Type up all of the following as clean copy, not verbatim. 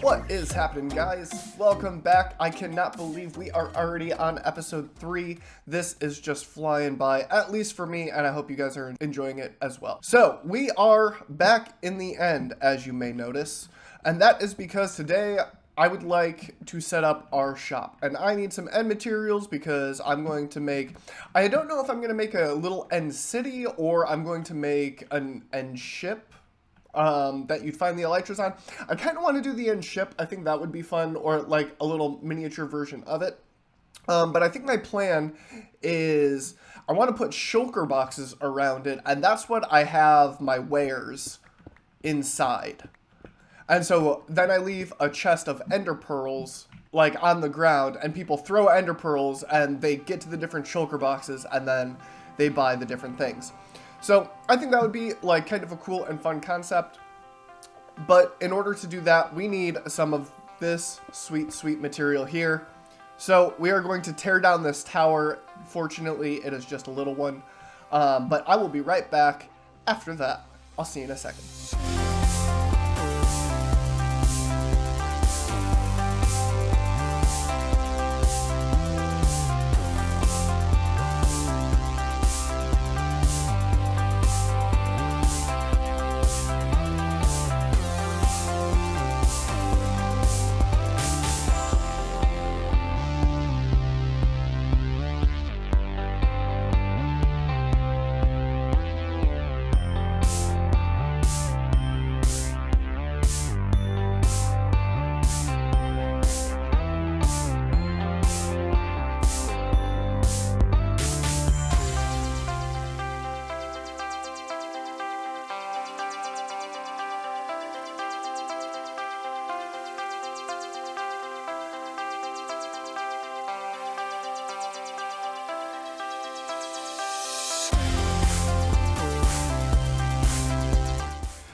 What is happening, guys? Welcome back. I cannot believe we are already on episode 3. This is just flying by, at least for me, and I hope you guys are enjoying it as well. So, we are back in the end, as you may notice, and that is because today I would like to set up our shop, and I need some end materials because I'm going to make, I don't know if I'm going to make a little end city or I'm going to make an end ship that you'd find the elytras on. I kind of want to do the end ship. I think that would be fun, or like a little miniature version of it. But I think my plan is I want to put shulker boxes around it, and that's what I have my wares inside. And so then I leave a chest of ender pearls like on the ground, and people throw ender pearls and they get to the different shulker boxes and then they buy the different things. So I think that would be like kind of a cool and fun concept. But in order to do that, we need some of this sweet, sweet material here. So we are going to tear down this tower. Fortunately, it is just a little one. But I will be right back after that. I'll see you in a second.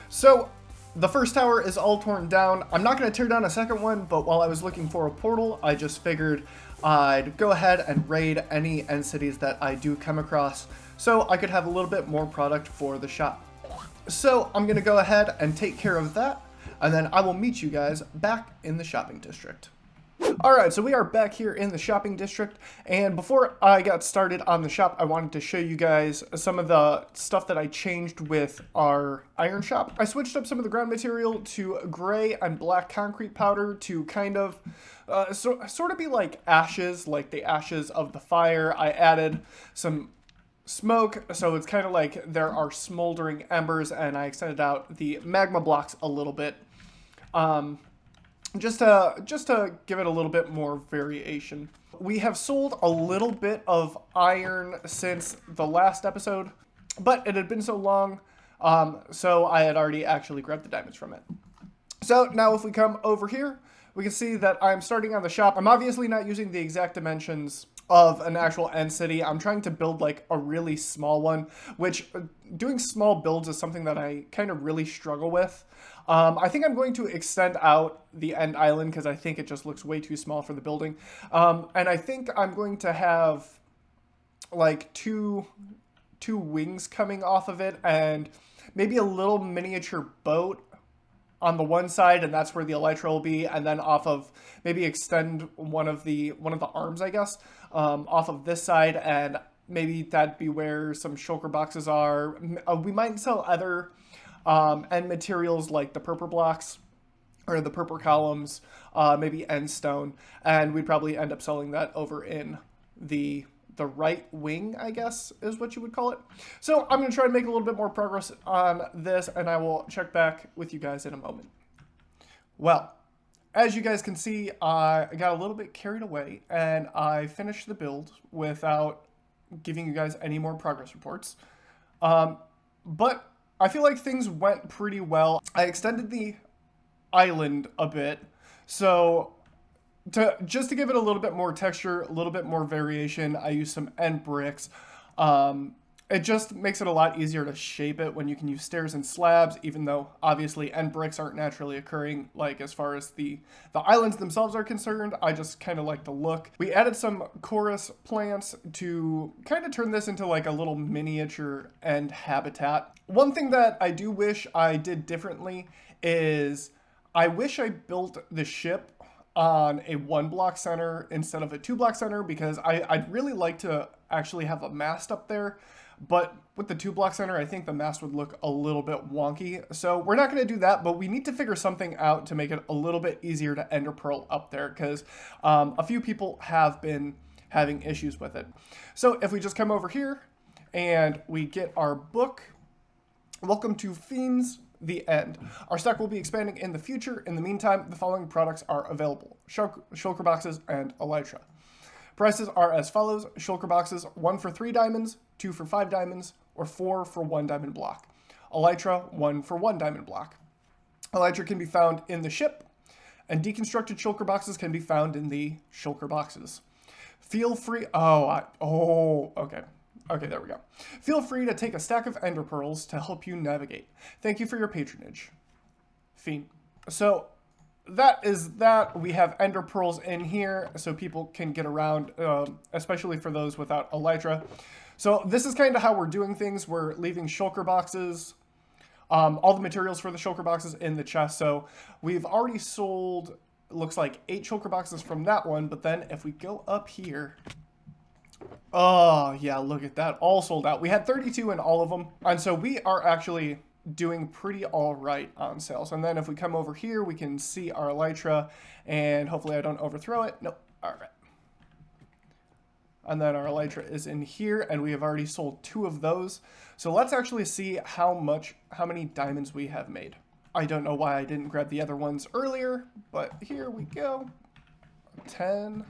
So, the first tower is all torn down. I'm not going to tear down a second one, but while I was looking for a portal, I just figured I'd go ahead and raid any end cities that I do come across, so I could have a little bit more product for the shop. So, I'm going to go ahead and take care of that, and then I will meet you guys back in the shopping district. Alright, so we are back here in the shopping district, and before I got started on the shop, I wanted to show you guys some of the stuff that I changed with our iron shop. I switched up some of the ground material to gray and black concrete powder to kind of sort of be like ashes, like the ashes of the fire. I added some smoke, so it's kind of like there are smoldering embers, and I extended out the magma blocks a little bit. Just to give it a little bit more variation. We have sold a little bit of iron since the last episode, but it had been so long, so I had already actually grabbed the diamonds from it. So now if we come over here, we can see that I'm starting on the shop. I'm obviously not using the exact dimensions of an actual end city. I'm trying to build like a really small one, which doing small builds is something that I kind of really struggle with. I think I'm going to extend out the end island because I think it just looks way too small for the building. And I think I'm going to have like two wings coming off of it and maybe a little miniature boat on the one side, and that's where the elytra will be, and then off of maybe extend one of the arms, I guess, off of this side, and maybe that'd be where some shulker boxes are. We might sell other end materials like the purple blocks or the purple columns, maybe end stone, and we'd probably end up selling that over in the right wing, I guess is what you would call it. So I'm going to try and make a little bit more progress on this, and I will check back with you guys in a moment. Well, as you guys can see, I got a little bit carried away, and I finished the build without giving you guys any more progress reports. But I feel like things went pretty well. I extended the island a bit, so just to give it a little bit more texture, a little bit more variation, I used some end bricks. It just makes it a lot easier to shape it when you can use stairs and slabs, even though obviously end bricks aren't naturally occurring, like as far as the islands themselves are concerned. I just kind of like the look. We added some chorus plants to kind of turn this into like a little miniature end habitat. One thing that I do wish I did differently is I wish I built the ship on a 1 block center instead of a 2 block center, because I'd really like to actually have a mast up there. But with the 2 block center, I think the mast would look a little bit wonky. So we're not going to do that, but we need to figure something out to make it a little bit easier to ender pearl up there, because a few people have been having issues with it. So if we just come over here and we get our book, welcome to Fiends, the End. Our stock will be expanding in the future. In the meantime, the following products are available: Shulker Boxes and Elytra. Prices are as follows: Shulker Boxes, 1 for 3 diamonds, 2 for 5 diamonds, or 4 for 1 diamond block. Elytra, 1 for 1 diamond block. Elytra can be found in the ship, and deconstructed Shulker Boxes can be found in the Shulker Boxes. Feel free... okay. Okay, there we go. Feel free to take a stack of ender pearls to help you navigate. Thank you for your patronage. Fiend. So that is that. We have ender pearls in here so people can get around, especially for those without Elytra. So this is kind of how we're doing things. We're leaving Shulker Boxes, all the materials for the Shulker Boxes in the chest. So we've already sold, looks like 8 Shulker Boxes from that one. But then if we go up here... Oh, yeah, look at that. All sold out. We had 32 in all of them. And so we are actually doing pretty all right on sales. And then if we come over here, we can see our Elytra. And hopefully I don't overthrow it. Nope. All right. And then our Elytra is in here. And we have already sold 2 of those. So let's actually see how many diamonds we have made. I don't know why I didn't grab the other ones earlier. But here we go. 10...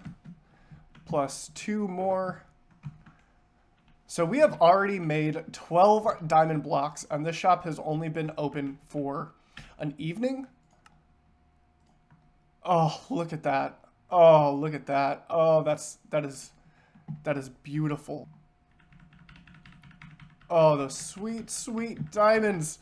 plus 2 more. So we have already made 12 diamond blocks, and this shop has only been open for an evening. Oh, look at that. Oh, look at that. Oh, that is beautiful. Oh, those sweet, sweet diamonds.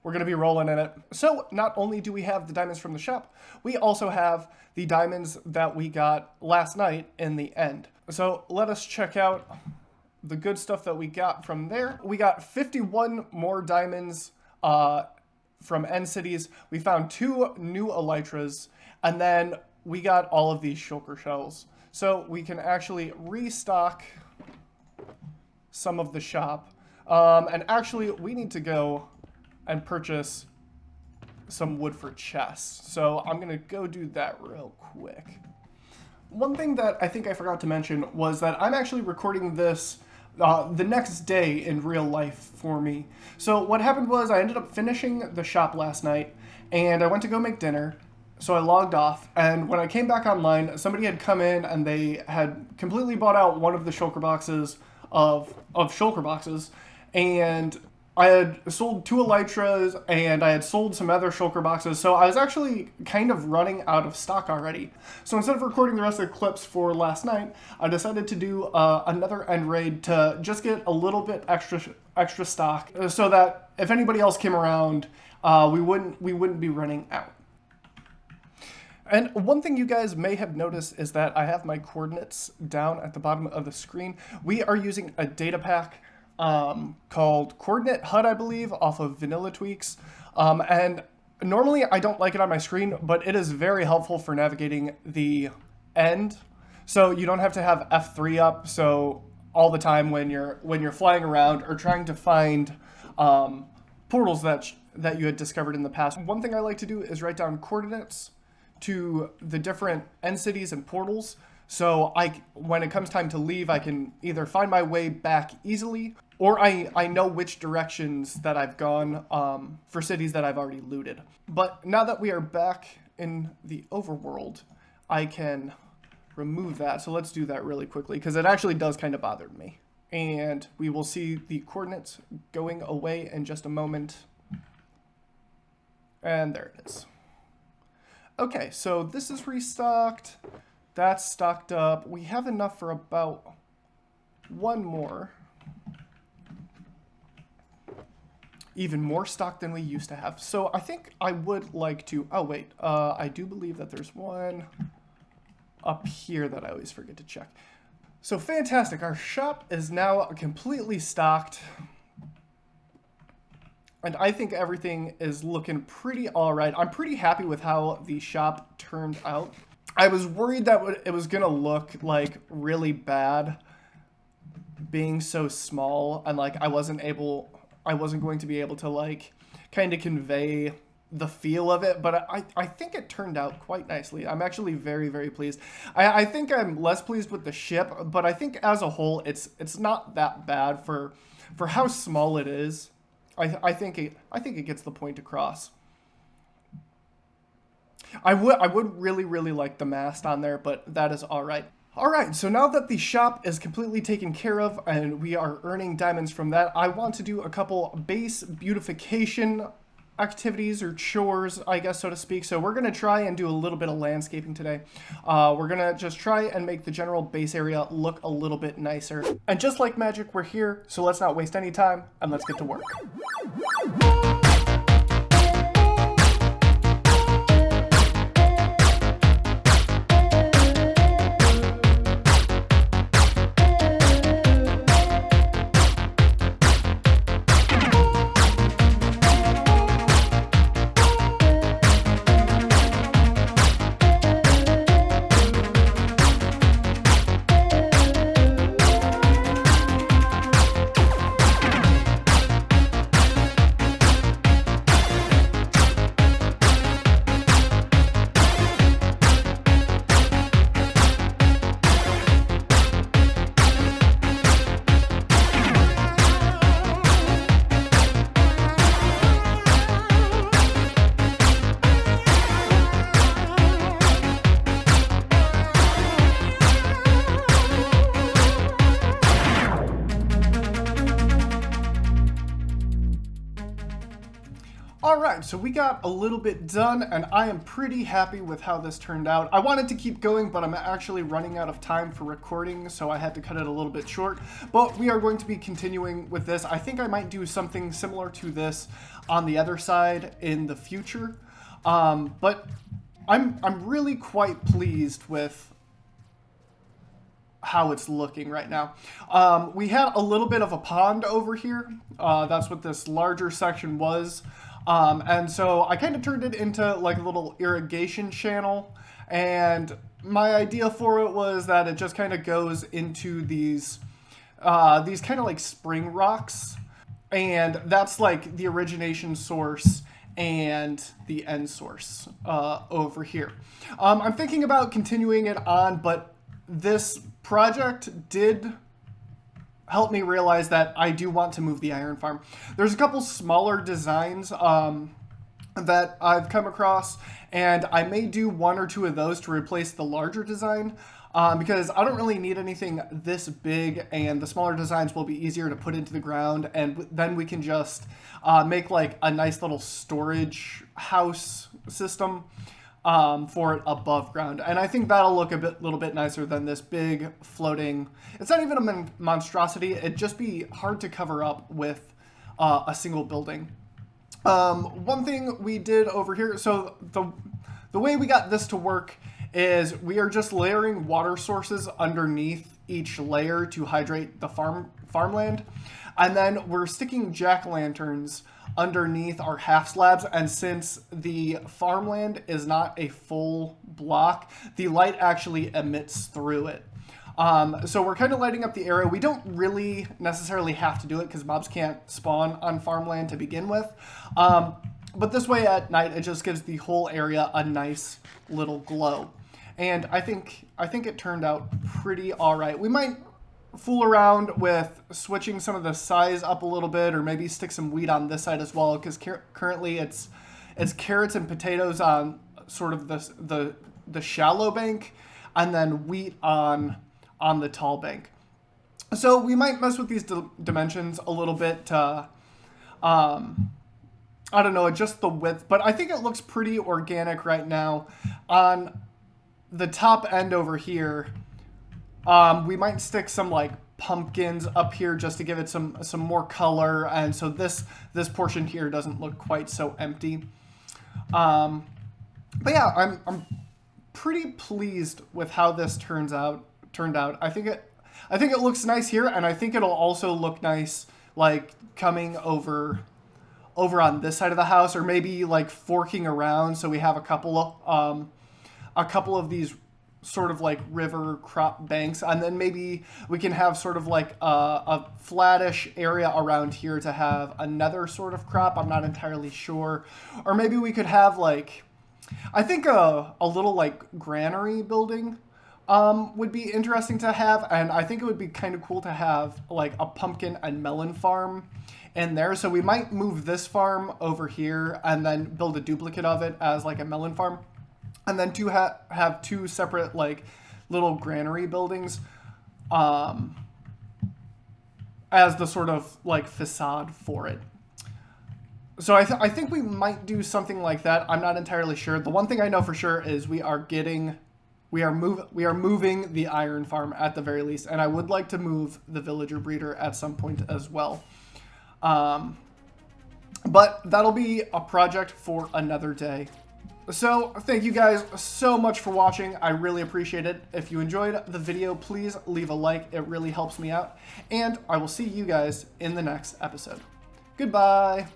We're going to be rolling in it. So not only do we have the diamonds from the shop, we also have the diamonds that we got last night in the end. So let us check out the good stuff that we got from there. We got 51 more diamonds from End Cities. We found 2 new Elytras, and then we got all of these Shulker shells. So we can actually restock some of the shop. And actually, we need to go and purchase some wood for chests. So I'm gonna go do that real quick. One thing that I think I forgot to mention was that I'm actually recording this the next day in real life for me. So what happened was I ended up finishing the shop last night, and I went to go make dinner. So I logged off, and when I came back online, somebody had come in and they had completely bought out one of the Shulker Boxes of Shulker Boxes, and I had sold 2 Elytras, and I had sold some other Shulker Boxes, so I was actually kind of running out of stock already. So instead of recording the rest of the clips for last night, I decided to do another end raid to just get a little bit extra stock, so that if anybody else came around, we wouldn't be running out. And one thing you guys may have noticed is that I have my coordinates down at the bottom of the screen. We are using a data pack called Coordinate HUD, I believe, off of Vanilla Tweaks. And normally I don't like it on my screen, but it is very helpful for navigating the end. So you don't have to have F3 up. So all the time when you're flying around or trying to find portals that you had discovered in the past. One thing I like to do is write down coordinates to the different end cities and portals. So when it comes time to leave, I can either find my way back easily, or I know which directions that I've gone for cities that I've already looted. But now that we are back in the overworld, I can remove that. So let's do that really quickly, because it actually does kind of bother me. And we will see the coordinates going away in just a moment. And there it is. Okay, so this is restocked. That's stocked up. We have enough for about 1 more. Even more stock than we used to have. So I think I would like to... Oh, wait. I do believe that there's one up here that I always forget to check. So fantastic. Our shop is now completely stocked. And I think everything is looking pretty all right. I'm pretty happy with how the shop turned out. I was worried that it was going to look like really bad being so small, and like I wasn't going to be able to like kind of convey the feel of it, but I think it turned out quite nicely. I'm actually very, very pleased. I think I'm less pleased with the ship, but I think as a whole, it's not that bad for how small it is. I think it gets the point across. I would really, really like the mast on there, but that is all right. All right, so now that the shop is completely taken care of and we are earning diamonds from that, I want to do a couple base beautification activities or chores, I guess, so to speak. So we're going to try and do a little bit of landscaping today. We're going to just try and make the general base area look a little bit nicer. And just like magic, we're here, so let's not waste any time and let's get to work. Alright, so we got a little bit done, and I am pretty happy with how this turned out. I wanted to keep going, but I'm actually running out of time for recording, so I had to cut it a little bit short. But we are going to be continuing with this. I think I might do something similar to this on the other side in the future. But I'm really quite pleased with how it's looking right now. We had a little bit of a pond over here. That's what this larger section was. And so I kind of turned it into like a little irrigation channel, and my idea for it was that it just kind of goes into these kind of like spring rocks, and that's like the origination source and the end source over here. I'm thinking about continuing it on, but this project did help me realize that I do want to move the iron farm. There's a couple smaller designs that I've come across, and I may do one or two of those to replace the larger design because I don't really need anything this big, and the smaller designs will be easier to put into the ground, and then we can just make like a nice little storage house system for it above ground. And I think that'll look little bit nicer than this big floating. It's not even a monstrosity. It'd just be hard to cover up with a single building. One thing we did over here, so the way we got this to work is we are just layering water sources underneath each layer to hydrate the farmland. And then we're sticking jack-o'-lanterns underneath our half slabs, and since the farmland is not a full block, the light actually emits through it. So we're kind of lighting up the area. We don't really necessarily have to do it because mobs can't spawn on farmland to begin with. But this way at night, it just gives the whole area a nice little glow. And I think it turned out pretty all right. We might fool around with switching some of the size up a little bit, or maybe stick some wheat on this side as well, because currently it's carrots and potatoes on sort of the shallow bank, and then wheat on the tall bank. So we might mess with these dimensions a little bit to, I don't know, adjust the width, but I think it looks pretty organic right now. On the top end over here, we might stick some like pumpkins up here just to give it some more color, and so this portion here doesn't look quite so empty. But yeah, I'm pretty pleased with how this turned out. I think it looks nice here, and I think it'll also look nice like coming over over on this side of the house, or maybe like forking around so we have a couple of these sort of like river crop banks, and then maybe we can have sort of like a flattish area around here to have another sort of crop. I'm not entirely sure. Or maybe we could have like, I think a little like granary building would be interesting to have, and I think it would be kind of cool to have like a pumpkin and melon farm in there. So we might move this farm over here and then build a duplicate of it as like a melon farm, and then to have two separate like little granary buildings as the sort of like facade for it. So I think we might do something like that. I'm not entirely sure. The one thing I know for sure is we are moving the iron farm at the very least, and I would like to move the villager breeder at some point as well. But that'll be a project for another day. So thank you guys so much for watching. I really appreciate it. If you enjoyed the video, please leave a like. It really helps me out. And I will see you guys in the next episode. Goodbye.